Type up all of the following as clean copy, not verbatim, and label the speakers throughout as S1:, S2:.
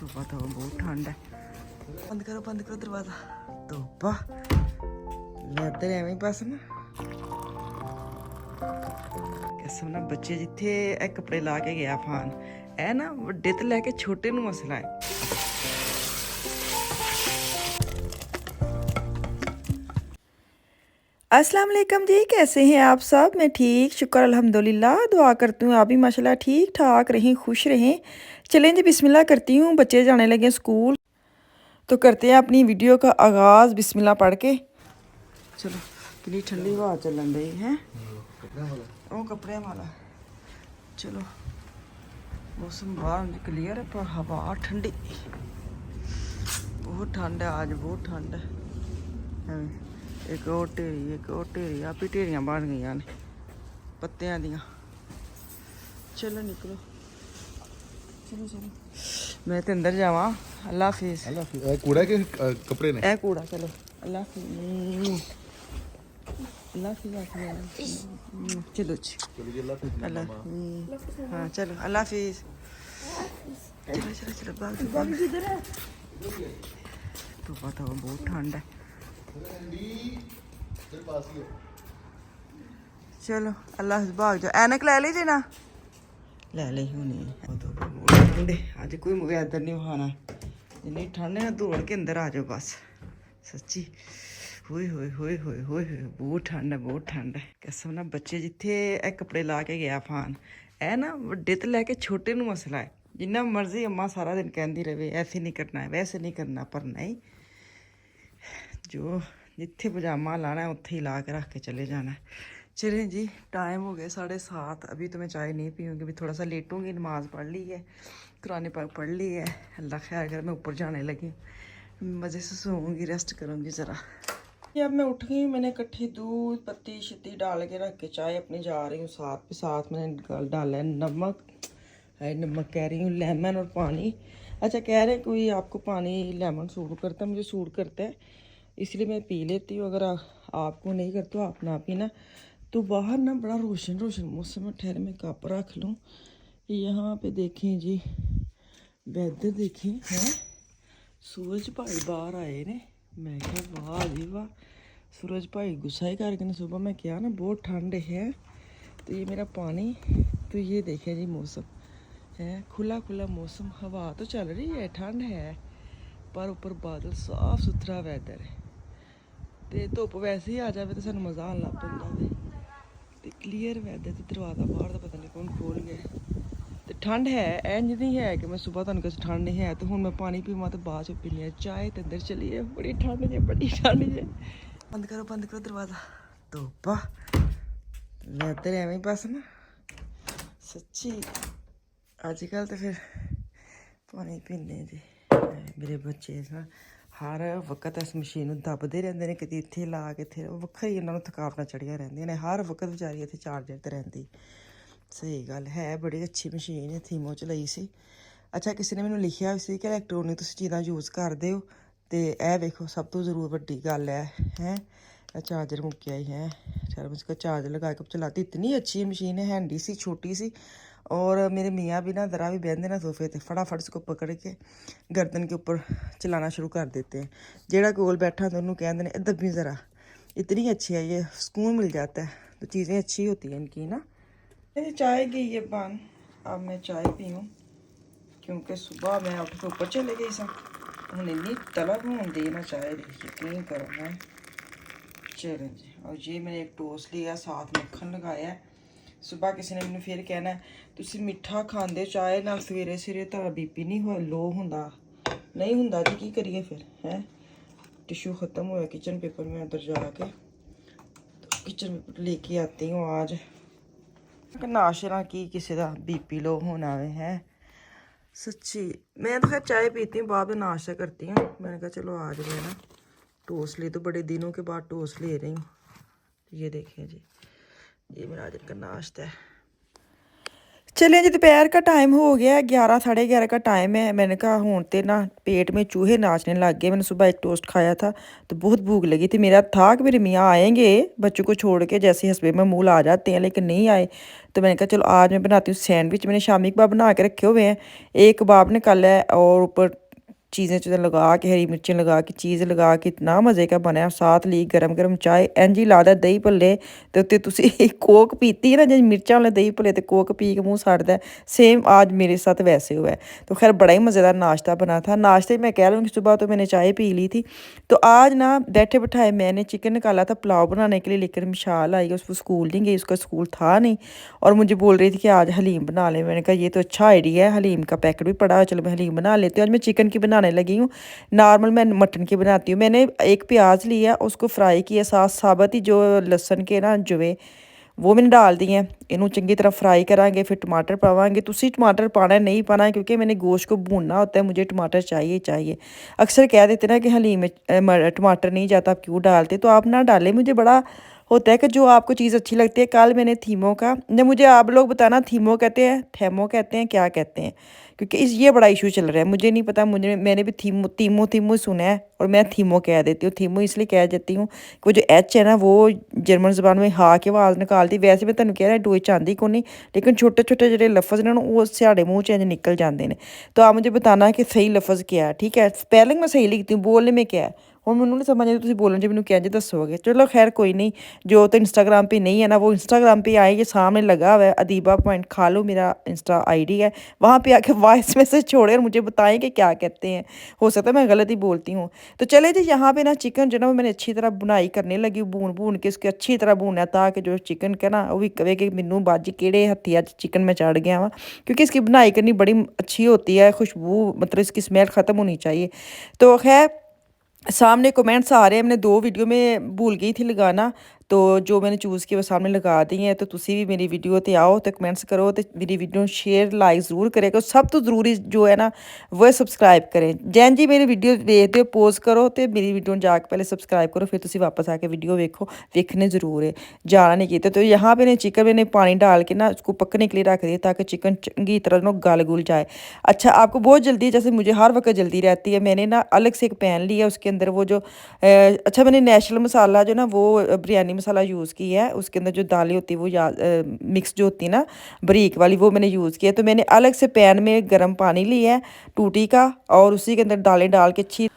S1: धुप्पा तो बहुत ठंड है। बंद करो दरवाजा। धुप्पा इधर एवं बस ना कसम ना बच्चे जिथे ए कपड़े ला के गया फान ए ना वड्डे तो लैके छोटे नूं मसला है। अस्सलाम वालेकुम जी, कैसे हैं आप सब? मैं ठीक, शुक्र अल्हम्दुलिल्लाह। दुआ करती हूँ आप भी माशाल्लाह ठीक ठाक रहें, खुश रहें। चलें जी बिस्मिल्लाह करती हूँ, बच्चे जाने लगे स्कूल तो करते हैं अपनी वीडियो का आगाज़ बिस्मिल्लाह पढ़ के। चलो कितनी ठंडी हवा चलन रही है। वो कपड़े वाला चलो मौसम बाहर क्लियर है पर हवा ठंडी, बहुत ठंड है आज, बहुत ठंड है। एक और ढेरी आप ही ढेरियां बन गई ने पत्तियां दियां। चलो निकलो, चलो मैं तो अंदर जावा। अल्लाह हाफिज़।
S2: कूड़ा के कपड़े ने
S1: ए कूड़ा। चलो अल्लाह हाफिज़। अल्लाह हाफिज़। चलो अल्लाह। हाँ चलो अल्लाह हाफिज़। चलो भाग तो पता बहुत ठंड है। चलो अल्लाह हाफिज़, भाग जाओ। ऐनक ले लीजिए ना, ले ली होनी ठंडे। अज कोई वैदर नहीं खाना, इन्नी ठंड है दौड़ के अंदर आ जाओ बस। सच्ची होए होए होए होए होए होए बहुत ठंड है, बहुत ठंड है कसम ना बच्चे जिथे ए कपड़े ला के गया फान ए ना वड्डे तो लैके छोटे नूं मसला है। जिन्ना मर्जी अम्मा सारा दिन कहती रहे ऐसे नहीं करना है वैसे नहीं करना, पर नहीं, जो जिथे पजामा लाना है उत्थे ही ला के रख के चले जाना है। चलें जी, टाइम हो गया 7:30। अभी तो मैं चाय नहीं पीऊँगी, अभी थोड़ा सा लेटूँगी। नमाज़ पढ़ ली है, कुरान पाक पढ़ ली है, अल्लाह खैर कर। मैं ऊपर जाने लगी, मज़े से सोऊंगी, रेस्ट करूँगी ज़रा। अब मैं उठ गई, मैंने इकट्ठी दूध पत्ती शत्ती डाल के रख के चाय अपनी जा रही हूँ। साथ मैंने डाला है नमक, नमक कह रही हूँ, लेमन और पानी। अच्छा कह रहे हैं कोई आपको पानी लेमन सूट करता है, मुझे सूट करता है इसलिए मैं पी लेती हूँ। अगर आपको नहीं करता तो आप ना पीना। तो बाहर ना बड़ा रोशन रोशन मौसम है। ठहर मैं कप रख लूँ। यहाँ पे देखें जी वेदर देखें हैं, सूरज भाई बाहर आए ने। मैं क्या वाह जी वाह, सूरज भाई गुस्सा ही करके ना सुबह मैं क्या ना बहुत ठंड है। तो ये मेरा पानी, तो ये देखें जी मौसम है खुला खुला मौसम, हवा तो चल रही है, ठंड है पर ऊपर बादल, साफ सुथरा वैदर है। तो धुप वैसे ही आ जाए तो सानू मज़ा आन लग पैंदा वे। तो क्लीयर वैदर, तो दरवाज़ा बाहर का पता नहीं कौन खोल गया। तो ठंड है, इंज नहीं है कि मैं सुबह तुहानू कहा ठंड नहीं है तो हुण मैं पानी पीवां तो बाद च पीनी है चाय। तो अंदर चलिए, बड़ी ठंड जे, बड़ी ठंड जे। बंद करो दरवाज़ा। धुप्पा वैदर एवं बस ना सच्ची अजकल तो फिर पानी पीने जी। मेरे बच्चे ना हर वक्त इस मशीन ਨੂੰ ਦੱਬਦੇ ਰਹਿੰਦੇ ਨੇ, ਕਿਤੇ ਇੱਥੇ ਲਾ ਕੇ ਇੱਥੇ ਵੱਖਰੀ ਇਹਨਾਂ ਨੂੰ ਥਕਾਵਟਾਂ ਚੜੀਆਂ ਰਹਿੰਦੀਆਂ ਨੇ। ਹਰ ਵਕਤ ਵਿਚਾਰੀ ਇੱਥੇ ਚਾਰਜਰ ਤੇ ਰਹਿੰਦੀ। ਸਹੀ ਗੱਲ ਹੈ, ਬੜੀ ਅੱਛੀ ਮਸ਼ੀਨ ਹੈ, ਥੀਮੋ ਚ ਲਈ ਸੀ। ਅੱਛਾ ਕਿਸੇ ਨੇ ਮੈਨੂੰ ਲਿਖਿਆ ਵੀ ਸੀ ਕਿ ਇਲੈਕਟ੍ਰੋਨਿਕ ਤੁਸੀਂ ਚੀਜ਼ਾਂ ਯੂਜ਼ ਕਰਦੇ ਹੋ ਤੇ ਇਹ ਵੇਖੋ ਸਭ ਤੋਂ ਜ਼ਰੂਰ ਵੱਡੀ ਗੱਲ ਹੈ चार्जर मुक्या ही है। चलो मैं इसका चार्जर लगा के चलाती। इतनी अच्छी मशीन है, हैंडी सी, छोटी सी। और मेरे मियाँ भी ना ज़रा भी बहते ना सोफे थे, फटाफट इसको पकड़ के गर्दन के ऊपर चलाना शुरू कर देते हैं। जेड़ा कोल बैठा तो उन्होंने कहते हैं दबी ज़रा। इतनी अच्छी है ये, सुकून मिल जाता है। तो चीज़ें अच्छी होती हैं इनकी ना। चाय की ये बन, अब मैं चाय पीऊँ क्योंकि सुबह मैं उठ के ऊपर चले गई सा। हूँ इन्नी तलब होती ना चाय की, यकीन करो है। चलो जी, और ये मैंने एक टोस्ट लिया, साथ मक्खन लगाया है। सुबह किसी ने मैंने फिर कहना तुसी मिठा खांदे चाय नाल सवेरे सवेरे तारा बीपी नहीं हो लो होंदा, नहीं होंदा जी, की करिए फिर है। टिश्यू ख़त्म हुआ किचन पेपर में, उधर जाके तो किचन पेपर लेके आती हूँ आज। नाशे ना की किसी का बीपी लो होना है सच्ची। मैं तो खैर चाय पीती हूँ, बाद में नाश्ता करती हूँ। मैंने कहा चलो आज मैं ना टोस्ट ले, तो बड़े दिनों के बाद टोस्ट ले रही हूँ। ये देखिए जी, ये मेरा आज का नाश्ता है। चलिए जी, दोपहर का टाइम हो गया है, 11 साढ़े 11 का टाइम है। मैंने कहा होते ना पेट में चूहे नाचने लग गए। मैंने सुबह एक टोस्ट खाया था तो बहुत भूख लगी थी। मेरा था कि मेरे मियाँ आएंगे बच्चों को छोड़ के, जैसे हंसबे में मूल आ जाते हैं, लेकिन नहीं आए। तो मैंने कहा चलो आज मैं बनाती हूँ सैंडविच। मैंने शामी कबाब बना के रखे हुए हैं। एक कबाब निकाला है और ऊपर चीज़ें चीज़ें लगा के, हरी मिर्चें लगा के, चीज़ लगा के, इतना मज़े का बनया। साथ ली गरम गरम चाय, इंज ही लादा दही भल्ले ते उत्ते तुसी कोक पीती है ना, जिस मिर्चा वाले दही भल्ले ते कोक पी के मुँह सड़दा है, सेम आज मेरे साथ वैसे हुआ है। तो खैर बड़ा ही मज़ेदार नाश्ता बना था। नाश्ते में कह लूँगी सुबह तो मैंने चाय पी ली थी। तो आज ना बैठे बिठाए मैंने चिकन निकाला था पुलाव बनाने के लिए, लेकिन विशाल आई, उसको स्कूल नहीं गई, उसका स्कूल था नहीं। और मुझे बोल रही थी कि आज हलीम बना ले। मैंने कहा ये तो अच्छा आइडिया है, हलीम का पैकेट भी पड़ा है, चलो मैं हलीम बना लेती हूँ। आज मैं चिकन की बनाने लगी हूँ। नॉर्मल मैं मटन की बनाती हूँ। मैंने एक प्याज लिया, उसको फ्राई किया, साथ साबत ही जो लसन के ना जुए वो मैंने डाल दिए हैं। इन्हों चंगी तरह फ्राई करांगे, फिर टमाटर पावांगे। तुसी टमाटर पाना है नहीं पाना है, क्योंकि मैंने गोश्त को भूनना होता है, मुझे टमाटर चाहिए ही चाहिए। अक्सर कह देते ना कि हलीम में टमाटर नहीं जाता, आप क्यों डालते, तो आप ना डालें। मुझे बड़ा होता है कि जो आपको चीज़ अच्छी लगती है। कल मैंने थीमो का, ने मुझे आप लोग बताना थीमो कहते हैं, थेमो कहते हैं, क्या कहते हैं, क्योंकि इस ये बड़ा इशू चल रहा है, मुझे नहीं पता। मैंने भी थीमो थीमो थीमो सुना है और मैं थीमो कह देती हूँ। थीमो इसलिए कह देती हूँ कि वो जो एच है ना, वो जर्मन ज़बान में हा के आवाज़ निकालती। वैसे मैं तेन कह रहा डोई चाहती को नहीं, लेकिन छोटे छोटे जो लफज ने वो साढ़े मूँह च निकल जाते हैं। तो आप मुझे बताना कि सही लफज क्या है, ठीक है। स्पेलिंग मैं सही लिखती हूँ, बोलने में क्या है। ਹੁਣ ਮੈਨੂੰ नहीं समझ आई तुम बोलन जी, मैंने किंज दसोगे। चलो खैर कोई नहीं, जो तो इंस्टाग्राम पे नहीं है ना, वो इंस्टाग्राम पे आए, ये सामने लगा हुआ है अदीबा पॉइंट खा लो, मेरा इंस्टा आईडी है। वहाँ पे आके वॉइस मैसेज छोड़े और मुझे बताएं कि क्या कहते हैं। हो सकता है मैं गलत ही बोलती हूँ। तो चले जी, यहाँ पे ना चिकन जो ना वो मैंने अच्छी तरह बुनाई करने लगी, भून भून के इसके अच्छी तरह भूनना, ताकि जो चिकन का ना वो भी कहे कि मैनू बाजी केड़े हत्थी अज चिकन में चढ़ गया वा, क्योंकि इसकी बुनाई करनी बड़ी अच्छी होती है। खुशबू मतलब इसकी स्मेल ख़त्म होनी चाहिए। तो खैर सामने कमेंट्स आ रहे हैं, मैंने 2 वीडियो में भूल गई थी लगाना, तो जो मैंने चूज़ किया वो सामने लगा दी हैं। तो तुसी भी मेरी वीडियो ते आओ तो कमेंट्स करो, तो मेरी वीडियो शेयर लाइक ज़रूर करें। तो सब तो ज़रूरी जो है ना वो सब्सक्राइब करें। जैन जी मेरी वीडियो देखते हो पोज करो तो मेरी वीडियो जाके पहले सब्सक्राइब करो, फिर तुसी वापस आके वीडियो देखो, देखने ज़रूर है, जाना नहीं किया। तो यहाँ पे चिकन मैंने पानी डाल के ना उसको पकने के लिए रख दिया, ताकि चिकन चंगी तरह ना गल गुल जाए। अच्छा, आपको बहुत जल्दी, जैसे मुझे हर वक्त जल्दी रहती है, मैंने ना अलग से एक पैन लिया, उसके अंदर वो जो अच्छा मैंने नेशनल मसाला जो ना वो बिरयानी मसाला यूज़ किया है। उसके अंदर जो दालें होती है वो मिक्स जो होती है ना बारीक वाली, वो मैंने यूज़ किया। तो मैंने अलग से पैन में गर्म पानी लिया है टूटी का, और उसी के अंदर दालें डाल के अच्छी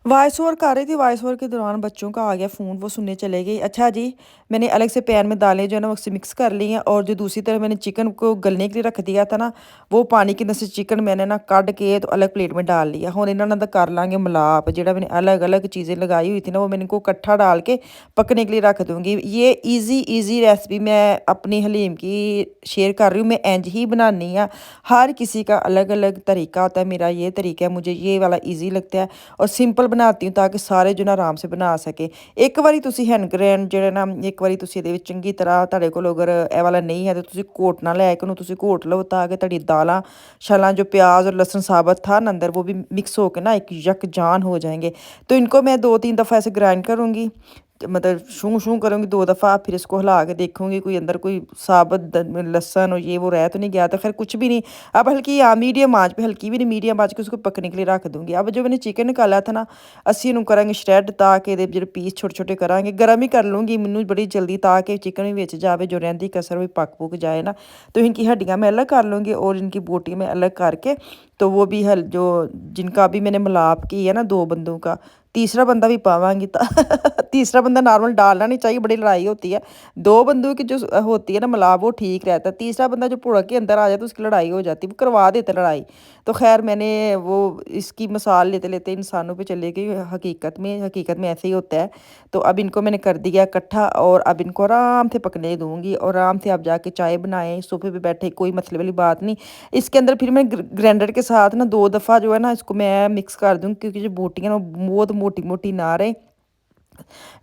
S1: वॉइस ओवर कर रही थी। वॉइस ओवर के दौरान बच्चों का आ गया फ़ोन, वो सुनने चले गई। अच्छा जी, मैंने अलग से पैन में दालें जो है ना उससे मिक्स कर ली हैं, और जो दूसरी तरफ मैंने चिकन को गलने के लिए रख दिया था ना, वो पानी के अंदर से चिकन मैंने ना कट के तो अलग प्लेट में डाल लिया। हुण इन्हों का कर लाँगे मिलाप, जो मैंने अलग अलग चीज़ें लगाई हुई थी ना, वो मैंने इनको इकट्ठा डाल के पकने के लिए रख दूँगी। ये ईजी रेसिपी मैं अपनी हलीम की शेयर कर रही हूँ। मैं इंज ही बनानी हाँ, हर किसी का अलग अलग तरीका होता है। मेरा ये तरीका है, मुझे ये वाला ईजी लगता है और सिंपल बनाती हूँ, ताकि ਸਾਰੇ जो ना आराम से बना सके। एक बारी तुसी हैंड ग्रैंड ਜਿਹੜਾ ਨਾ ਇੱਕ ਵਾਰੀ ਤੁਸੀਂ ਇਹਦੇ ਵਿੱਚ ਚੰਗੀ ਤਰ੍ਹਾਂ, ਤੁਹਾਡੇ ਕੋਲ ਅਗਰ ਇਹ ਵਾਲਾ नहीं है तो ਤੁਸੀਂ ਘੋਟਣਾ ਲੈ ਕੇ ਉਹਨੂੰ ਤੁਸੀਂ ਘੋਟ ਲਓ, ਤਾਂ ਕਿ ਤੁਹਾਡੀ ਦਾਲਾਂ शलां जो प्याज और लहसुन साबत था ना अंदर, वो भी मिक्स होकर ना एक यकजान हो जाएंगे। तो इनको मैं 2-3 दफ़ा ऐसे ग्राइंड करूँगी, मतलब शू शू करूँगी 2 दफ़ा, फिर इसको हिला के देखूँगी कोई अंदर कोई साबत लहसन और ये वो रह तो नहीं गया। तो खैर कुछ भी नहीं, अब हल्की मीडियम आँच पे, हल्की भी नहीं मीडियम आँच पे उसको पकने के लिए रख दूँगी। अब जो मैंने चिकन निकाला था ना, ਅਸੀਂ ਇਹਨੂੰ ਕਰਾਂਗੇ ਸ਼ਰੈਡ, ਤਾਂ ਕਿ ਇਹਦੇ ਜਿਹੜੇ ਪੀਸ ਛੋਟੇ ਛੋਟੇ ਕਰਾਂਗੇ। ਗਰਮ ਹੀ ਕਰ ਲੂँਗੀ ਮੈਨੂੰ ਬੜੀ ਜਲਦੀ, ਤਾਂ ਕਿ चिकन भी ਵਿੱਚ ਜਾਵੇ, जो ਰਹਿੰਦੀ कसर भी पक पुक जाए ना। तो इनकी हड्डियाँ मैं अलग कर लूँगी और इनकी बोटी मैं अलग करके, तो वो भी जो जिनका अभी मैंने मिलाप की है ना 2 बंदों का, तीसरा बंदा भी पावांगी। तीसरा बंदा नॉर्मल डालना नहीं चाहिए, बड़ी लड़ाई होती है। 2 बंदों की जो होती है ना मिलाप, वो ठीक रहता है। तीसरा बंदा जो भुड़क के अंदर आ जाए तो उसकी लड़ाई हो जाती है, वो करवा देते लड़ाई। तो खैर मैंने वो इसकी मिसाल लेते लेते इंसानों पे चले गई। हकीकत में ऐसे ही होता है। तो अब इनको मैंने कर दिया इकट्ठा, और अब इनको आराम से पकने दूँगी, और आराम से आप जाके चाय बनाएं, सोफे पे बैठे, कोई मसले वाली बात नहीं। इसके अंदर फिर मैं ग्राइंडर के साथ ना 2 दफ़ा जो है ना इसको मैं मिक्स कर दूँगी, क्योंकि जो बोटियाँ ना बहुत मोटी मोटी ना रहे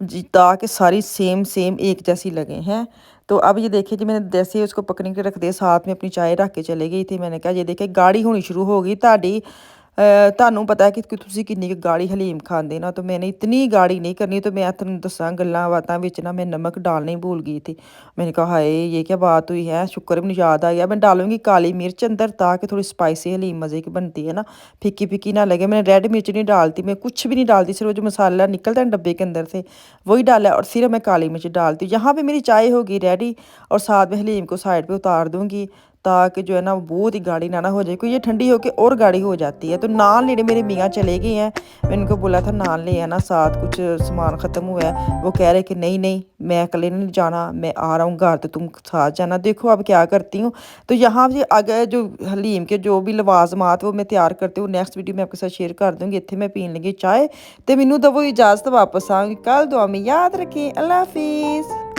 S1: जी, ताकि सारी सेम सेम एक जैसी लगे हैं। तो अब ये देखिए जी, मैंने जैसे ही उसको पकने के रख दिया, साथ में अपनी चाय रख के चले गई थी। मैंने कहा ये देखिए गाढ़ी होनी शुरू हो गई ताड़ी, ਤੁਹਾਨੂੰ ਪਤਾ ਕਿ ਤੁਸੀਂ ਕਿੰਨੀ ਕੁ ਗਾੜੀ ਹਲੀਮ ਖਾਂਦੇ ਨਾ ਤਾਂ मैंने इतनी गाढ़ी नहीं करनी तो मैं ਤੁਹਾਨੂੰ ਦੱਸਾਂ ਗੱਲਾਂ ਬਾਤਾਂ ਵਿੱਚ ਨਾ मैं नमक डालना ही भूल गई थी। मैंने कहा हाय ये क्या बात हुई है, शुक्र मुझे याद आ गया। मैं डालूंगी काली मिर्च अंदर ताकि थोड़ी स्पाइसी हलीम मज़े की बनती है ना, फीकी फीकी ना लगे। मैंने रेड मिर्च नहीं डालती, मैं कुछ भी नहीं डालती, सिर्फ जो मसाला निकलता है डब्बे के अंदर से वही डाला और सिर्फ मैं काली मिर्च डालती हूँ। यहाँ पे मेरी चाय होगी रेडी और साथ में हलीम को साइड पे उतार दूंगी ताकि जो है ना बहुत ही गाढ़ी ना हो जाए, क्योंकि ये ठंडी होकर और गाढ़ी हो जाती है। तो नान लेने मेरे मियाँ चले गए हैं, मैंने उनको बोला था नान ले आना साथ, कुछ सामान ख़त्म हुआ है। वो कह रहे कि नहीं नहीं मैं अकेले नहीं जाना, मैं आ रहा हूँ घर तो तुम साथ जाना। देखो अब क्या करती हूँ। तो यहाँ से आगे जो हलीम के जो भी लवाजमात वो मैं तैयार करती हूँ, नेक्स्ट वीडियो में आपके साथ शेयर कर दूँगी। इतने मैं पीन लगी चाय तो मैनू दवो इजाज़त, वापस आऊँगी कल। दुआ में याद रखें। अल्लाह हाफिज़।